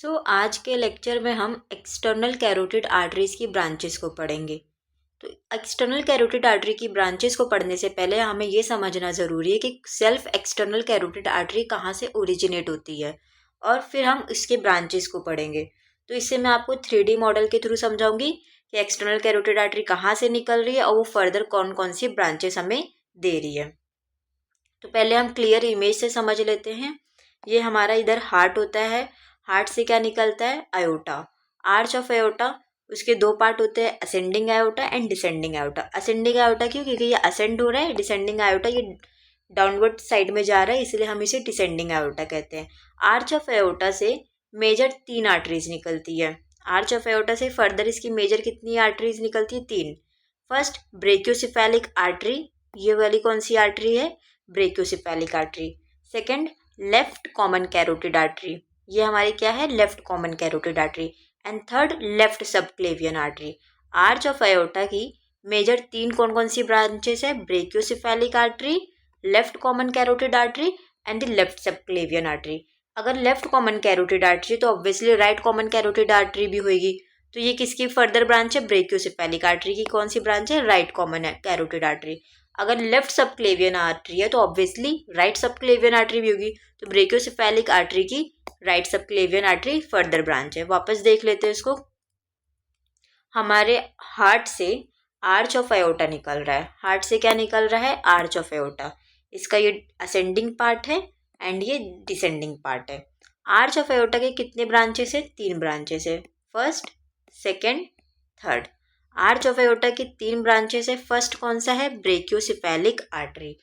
आज के लेक्चर में हम एक्सटर्नल कैरोटिड आर्टरीज की ब्रांचेस को पढ़ेंगे। तो एक्सटर्नल कैरोटिड आर्टरी की ब्रांचेस को पढ़ने से पहले हमें ये समझना ज़रूरी है कि सेल्फ एक्सटर्नल कैरोटिड आर्टरी कहाँ से ओरिजिनेट होती है और फिर हम इसके ब्रांचेस को पढ़ेंगे। तो इससे मैं आपको 3D मॉडल के थ्रू समझाऊंगी कि एक्सटर्नल कैरोटिड आर्टरी कहाँ से निकल रही है और वो फर्दर कौन कौन सी ब्रांचेस हमें दे रही है। तो पहले हम क्लियर इमेज से समझ लेते हैं। ये हमारा इधर हार्ट होता है। हार्ट से क्या निकलता है? Iota, arch of iota. उसके दो पार्ट होते हैं, ascending iota and descending iota. Ascending iota क्यों? क्योंकि ये असेंड हो रहा है। डिसेंडिंग आयोटा ये डाउनवर्ड साइड में जा रहा है, इसलिए हम इसे डिसेंडिंग आयोटा कहते हैं। आर्च ऑफ आयोटा से मेजर 3 आर्टरीज निकलती है। आर्च ऑफ आयोटा से फर्दर इसकी मेजर कितनी आर्टरीज निकलती है? 3। फर्स्ट ब्रेकियोसेफेलिक आर्टरी, ये वाली कौन सी आर्टरी है? Brachiocephalic artery. Second left common carotid artery, ये हमारी क्या है? Left common carotid artery. And third left subclavian artery. Arch of iota की मेजर 3 कौन कौन सी ब्रांचेस है? Brachiocephalic artery, left common carotid artery and the left subclavian artery. अगर left common carotid artery तो obviously right common carotid artery भी होगी। तो ये किसकी फर्दर ब्रांच है? ब्रेकियोसेफेलिक आर्टरी की कौन सी ब्रांच है? Right common carotid artery. अगर लेफ्ट सबक्लेवियन आर्टरी है तो ऑब्वियसली राइट सबक्लेवियन आर्टरी भी होगी। तो ब्रेकियोसेफेलिक आर्टरी की right subclavian artery further branch है। वापस देख लेते हैं इसको। हमारे हार्ट से आर्च ऑफ आयोटा निकल रहा है। हार्ट से क्या निकल रहा है? Arch of iota. इसका ये असेंडिंग पार्ट है एंड ये डिसेंडिंग पार्ट है। आर्च ऑफ आयोटा के कितने ब्रांचेस है? 3 ब्रांचेस है, first second third. Arch of iota की 3 ब्रांचेस है। फर्स्ट कौन सा है? ब्रेकियोसेफेलिक आर्टरी,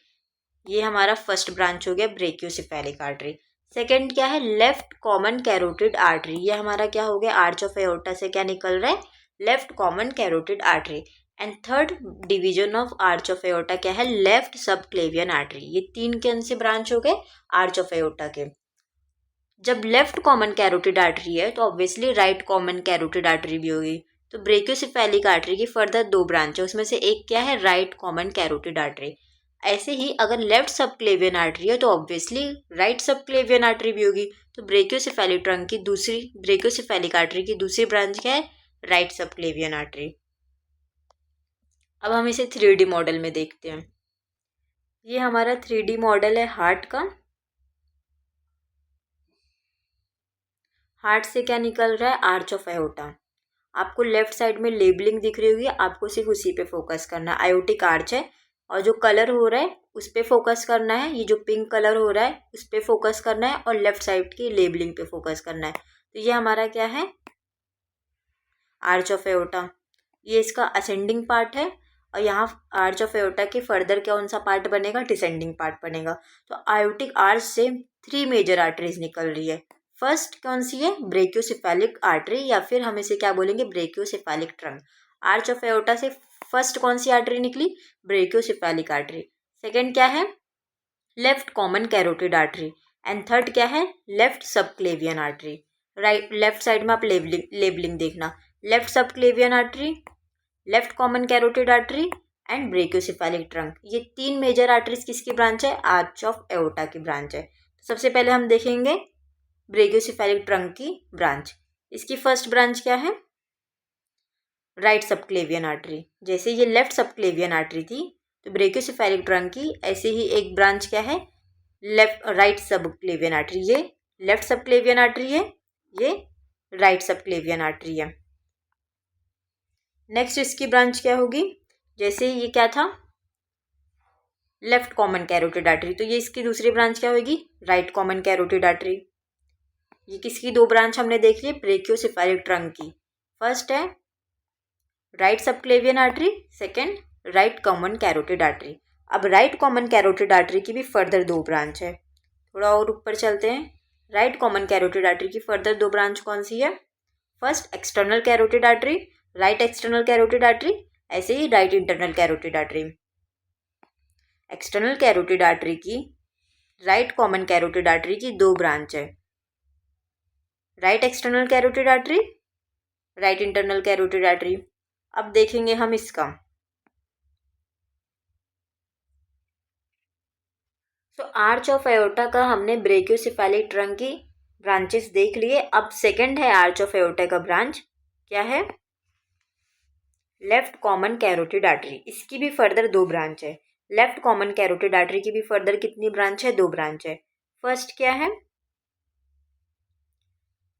ये हमारा फर्स्ट ब्रांच हो गया ब्रेकियोसेफेलिक आर्टरी। सेकेंड क्या है? लेफ्ट कॉमन कैरोटिड आर्टरी, ये हमारा क्या हो गया? आर्च ऑफ एओर्टा से क्या निकल रहा है? Left common carotid artery. And third division of arch of aorta क्या है? Left subclavian artery. ये 3 कौन से ब्रांच हो गए? आर्च ऑफ एओर्टा के। जब लेफ्ट कॉमन कैरोटिड आर्टरी है तो obviously right common carotid artery भी होगी। तो ब्रेकियोसेफेलिक आर्टरी की फर्दर 2 ब्रांच है, उसमें से एक क्या है? Right common carotid artery. ऐसे ही अगर लेफ्ट सबक्लेवियन आर्टरी है तो ऑब्वियसली राइट सबक्लेवियन आर्टरी भी होगी। तो ब्रेकियोसेफेलिक ट्रंक की दूसरी ब्रेकियोसेफेलिक आर्टरी की दूसरी ब्रांच क्या है? Right subclavian artery. अब हम इसे 3D मॉडल में देखते हैं। ये हमारा 3D मॉडल है हार्ट का। हार्ट से क्या निकल रहा है? Arch of iota. आपको लेफ्ट साइड में लेबलिंग दिख रही होगी, आपको सिर्फ उसी पे फोकस करना है। आयोटिक आर्च है और जो कलर हो रहा है उस पे फोकस करना है। ये जो पिंक कलर हो रहा है उस पे फोकस करना है और लेफ्ट साइड की लेबलिंग पे फोकस करना है। तो ये हमारा क्या है? Arch of aorta. ये इसका असेंडिंग पार्ट है और यहाँ आर्च ऑफ एओर्टा के फर्दर कौन सा पार्ट बनेगा? डिसेंडिंग पार्ट बनेगा। तो आयोटिक आर्च से 3 मेजर आर्टरीज निकल रही है। फर्स्ट कौन सी है? ब्रेकियोसेफेलिक आर्टरी, या फिर हम इसे क्या बोलेंगे? Brachiocephalic trunk. Arch of aorta से फर्स्ट कौन सी आर्टरी निकली? Brachiocephalic artery. सेकेंड क्या है? Left common carotid artery. And third क्या है? Left subclavian artery. Right left side में आप लेबलिंग देखना। Left subclavian artery, left common carotid artery and brachiocephalic trunk. ये 3 मेजर आर्टरीज किसकी ब्रांच है? आर्च ऑफ एओर्टा की ब्रांच है। तो सबसे पहले हम देखेंगे ब्रेकियोसेफेलिक ट्रंक की ब्रांच। इसकी फर्स्ट ब्रांच क्या है? Right subclavian artery. जैसे ये लेफ्ट सबक्लेवियन आर्टरी थी तो ब्रेकियोसेफेलिक ट्रंक की ऐसे ही एक ब्रांच क्या है? Left right subclavian artery. ये लेफ्ट सबक्लेवियन आर्टरी है, ये राइट सबक्लेवियन आर्टरी है। नेक्स्ट इसकी ब्रांच क्या होगी? जैसे ये क्या था? लेफ्ट कॉमन कैरोटिड आर्टरी, तो ये इसकी दूसरी ब्रांच क्या होगी? Right common carotid artery. ये किसकी 2 ब्रांच हमने देख ली? ब्रेकियोसेफेलिक ट्रंक की। फर्स्ट है right subclavian artery, second right common carotid artery. अब राइट कॉमन कैरोटिड आर्टरी की भी फर्दर 2 ब्रांच है। थोड़ा और ऊपर चलते हैं। राइट कॉमन कैरोटिड आर्टरी की फर्दर 2 ब्रांच कौन सी है? First external carotid artery, right external carotid artery, ऐसे ही right internal carotid artery. External carotid artery की राइट कॉमन कैरोटिड आर्टरी की 2 ब्रांच है। Right external carotid artery, right internal carotid artery. अब देखेंगे हम इसका। तो आर्च ऑफ एओर्टा का हमने ब्रेकियोसेफेलिक ट्रंक की ब्रांचेस देख लिए। अब सेकंड है आर्च ऑफ एओर्टा का ब्रांच, क्या है? Left common carotid artery. इसकी भी फर्दर 2 ब्रांच है। लेफ्ट कॉमन कैरोटिड आर्टरी की भी फर्दर कितनी ब्रांच है? 2 ब्रांच है। फर्स्ट क्या है?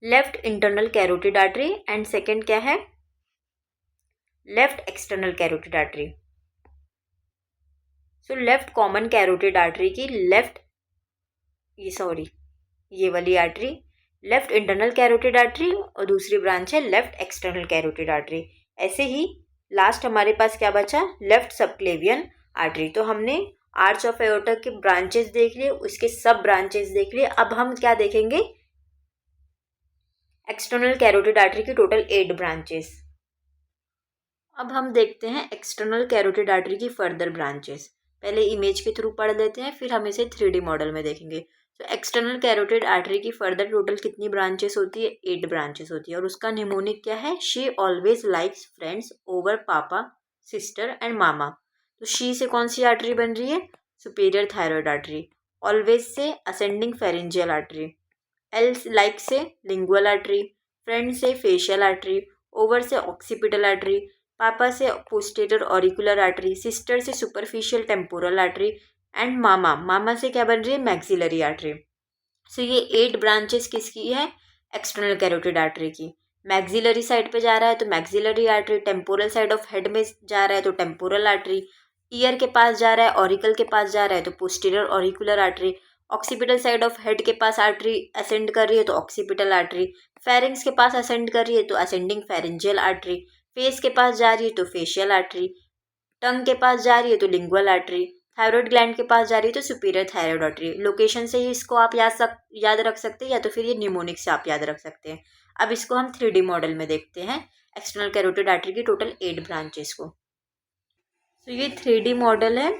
Left internal carotid artery and second क्या है? Left external carotid artery. So left common carotid artery की ये वाली artery left internal carotid artery और दूसरी ब्रांच है लेफ्ट एक्सटर्नल कैरोटिड आर्टरी। ऐसे ही लास्ट हमारे पास क्या बचा? Left subclavian artery. तो हमने आर्च ऑफ एओर्टा के ब्रांचेस देख लिए, उसके सब ब्रांचेस देख लिए। अब हम क्या देखेंगे? एक्सटर्नल कैरोटिड आर्टरी की टोटल 8 ब्रांचेस। अब हम देखते हैं एक्सटर्नल कैरोटिड आर्टरी की फर्दर ब्रांचेस। पहले इमेज के थ्रू पढ़ लेते हैं, फिर हम इसे 3D मॉडल में देखेंगे। तो एक्सटर्नल कैरोटिड आर्टरी की फर्दर टोटल कितनी ब्रांचेस होती है? 8 ब्रांचेस होती है। और उसका निमोनिक क्या है? She always likes friends over पापा, सिस्टर एंड मामा। तो शी से कौन सी आर्टरी बन रही है? Superior thyroid artery. Always say ascending pharyngeal artery. L like से लिंगुअल आर्टरी। फ्रेंड से फेशियल आर्टरी। ओवर से ऑक्सीपिटल आर्टरी। पापा से पोस्टीरियर ऑरिकुलर आर्टरी। सिस्टर से सुपरफिशियल टेम्पोरल आर्टरी एंड मामा से क्या बन रही है? Maxillary artery. सो ये 8 ब्रांचेस किसकी है? एक्सटर्नल कैरोटिड आर्टरी की। मैक्सिलरी साइड पे जा रहा है तो maxillary artery, temporal side of head में जा रहा है तो टेम्पोरल आर्टरी, ईयर के पास जा रहा है, ऑरिकल के पास जा रहा है तो posterior auricular artery, occipital side of head के पास आर्टरी असेंड कर रही है तो ऑक्सीपिटल आर्टरी, फेरिंग्स के पास असेंड कर रही है तो असेंडिंग फेरेंजियल आर्टरी, फेस के पास जा रही है तो फेशियल आर्टरी, टंग के पास जा रही है तो लिंगुअल आर्टरी, थायराइड ग्लैंड के पास जा रही है तो सुपीरियर थायराइड आर्टरी। लोकेशन से ही इसको आप याद रख सकते हैं, या तो फिर ये निमोनिक से आप याद रख सकते हैं। अब इसको हम 3D मॉडल में देखते हैं, एक्सटर्नल कैरोटिड आर्टरी की टोटल 8 ब्रांचेस को। तो ये 3D मॉडल है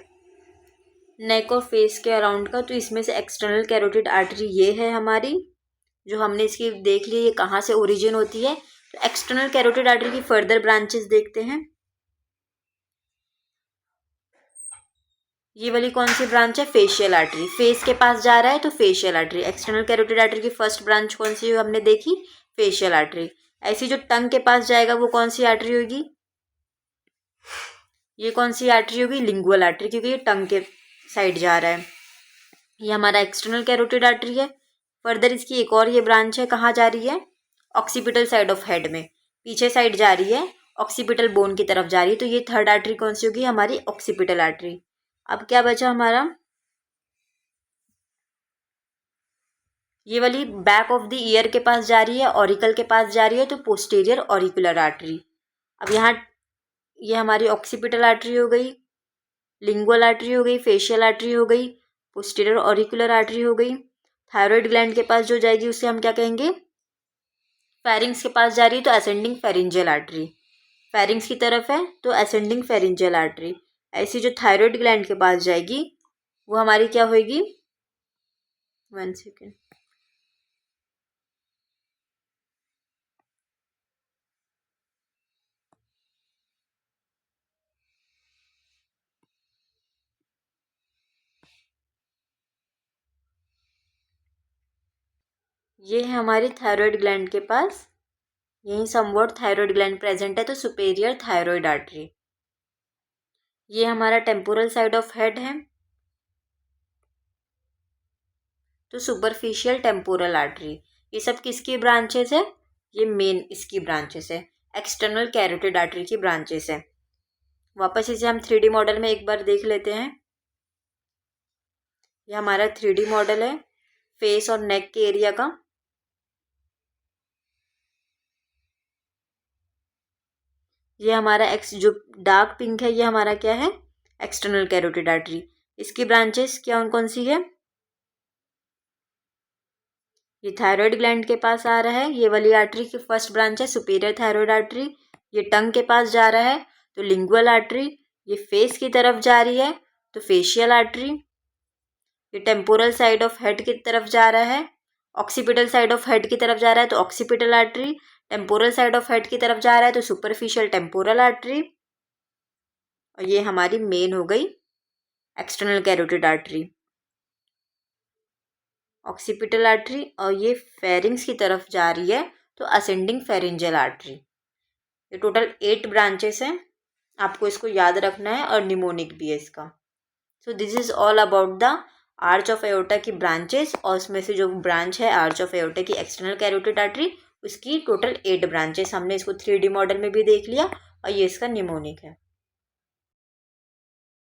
नेक और फेस के अराउंड का। तो इसमें से एक्सटर्नल कैरोटिड आर्टरी ये है हमारी, जो हमने इसकी देख ली, ये कहाँ से ओरिजिन होती है। तो एक्सटर्नल कैरोटिड आर्टरी की फर्दर ब्रांचेस देखते हैं। ये वाली कौन सी ब्रांच है? Facial artery. फेस के पास जा रहा है तो facial artery. External carotid artery की फर्स्ट ब्रांच कौन सी हमने देखी? Facial artery. ऐसी जो टंग के पास जाएगा वो कौन सी आर्टरी होगी? ये कौन सी आर्टरी होगी? लिंगुअल आर्टरी, क्योंकि ये टंग के साइड जा रहा है। ये हमारा एक्सटर्नल कैरोटिड आर्टरी है। फर्दर इसकी एक और ये ब्रांच है, कहाँ जा रही है? ऑक्सीपिटल साइड ऑफ हेड में, पीछे साइड जा रही है, ऑक्सीपिटल बोन की तरफ जा रही है। तो ये थर्ड आर्टरी कौन सी होगी? हमारी ऑक्सीपिटल आर्टरी। अब क्या बचा हमारा? ये वाली बैक ऑफ द ईयर के पास जा रही है, ऑरिकल के पास जा रही है तो पोस्टीरियर ऑरिकुलर आर्टरी। अब यहाँ ये हमारी ऑक्सीपिटल आर्टरी हो गई, लिंगुअल आर्टरी हो गई, फेशियल आर्टरी हो गई, पोस्टीरियर ऑरिकुलर आर्टरी हो गई। थायराइड ग्लैंड के पास जो जाएगी उसे हम क्या कहेंगे? फेरिंग्स के पास जा रही है तो असेंडिंग फेरिंजियल आर्टरी। फेरिंग्स की तरफ है तो असेंडिंग फेरिंजियल आर्टरी। ऐसी जो थायराइड ग्लैंड के पास जाएगी वो हमारी क्या होगी? 1 सेकेंड। ये है हमारी थायराइड ग्लैंड के पास, यहीं समवॉट थायराइड ग्लैंड प्रेजेंट है तो सुपेरियर थायराइड आर्टरी। ये हमारा टेम्पोरल साइड ऑफ हेड है तो सुपरफिशियल टेम्पोरल आर्टरी। ये सब किसकी ब्रांचेस है? ये मेन इसकी ब्रांचेस है, एक्सटर्नल कैरोटिड आर्टरी की ब्रांचेस है। वापस इसे हम 3D मॉडल में एक बार देख लेते हैं। ये हमारा 3D मॉडल है फेस और नेक के एरिया का। ये हमारा जो डार्क पिंक है ये हमारा क्या है? External carotid artery. इसकी ब्रांचेस क्या कौन सी है? ये थायराइड ग्लैंड के पास आ रहा है, ये वाली आर्टरी की फर्स्ट ब्रांच है सुपीरियर थायराइड आर्टरी। ये टंग के पास जा रहा है तो लिंगुअल आर्टरी। ये फेस की तरफ जा रही है तो फेशियल आर्टरी। ये टेम्पोरल साइड ऑफ हेड की तरफ जा रहा है, ऑक्सीपिटल साइड ऑफ हेड की तरफ जा रहा है तो occipital artery. Temporal side of head की तरफ जा रहा है तो सुपरफिशियल टेम्पोरल आर्टरी। और ये हमारी मेन हो गई external carotid artery. Occipital artery, और ये फेरिंग्स की तरफ जा रही है तो असेंडिंग फेरिंजियल आर्टरी। ये टोटल 8 ब्रांचेस हैं, आपको इसको याद रखना है, और निमोनिक भी है इसका। So this is all about the arch of aorta की ब्रांचेस, और उसमें से जो ब्रांच है आर्च ऑफ एओर्टा की एक्सटर्नल कैरोटिड आर्टरी, उसकी टोटल 8 ब्रांचेस। हमने इसको 3D मॉडल में भी देख लिया, और ये इसका निमोनिक है।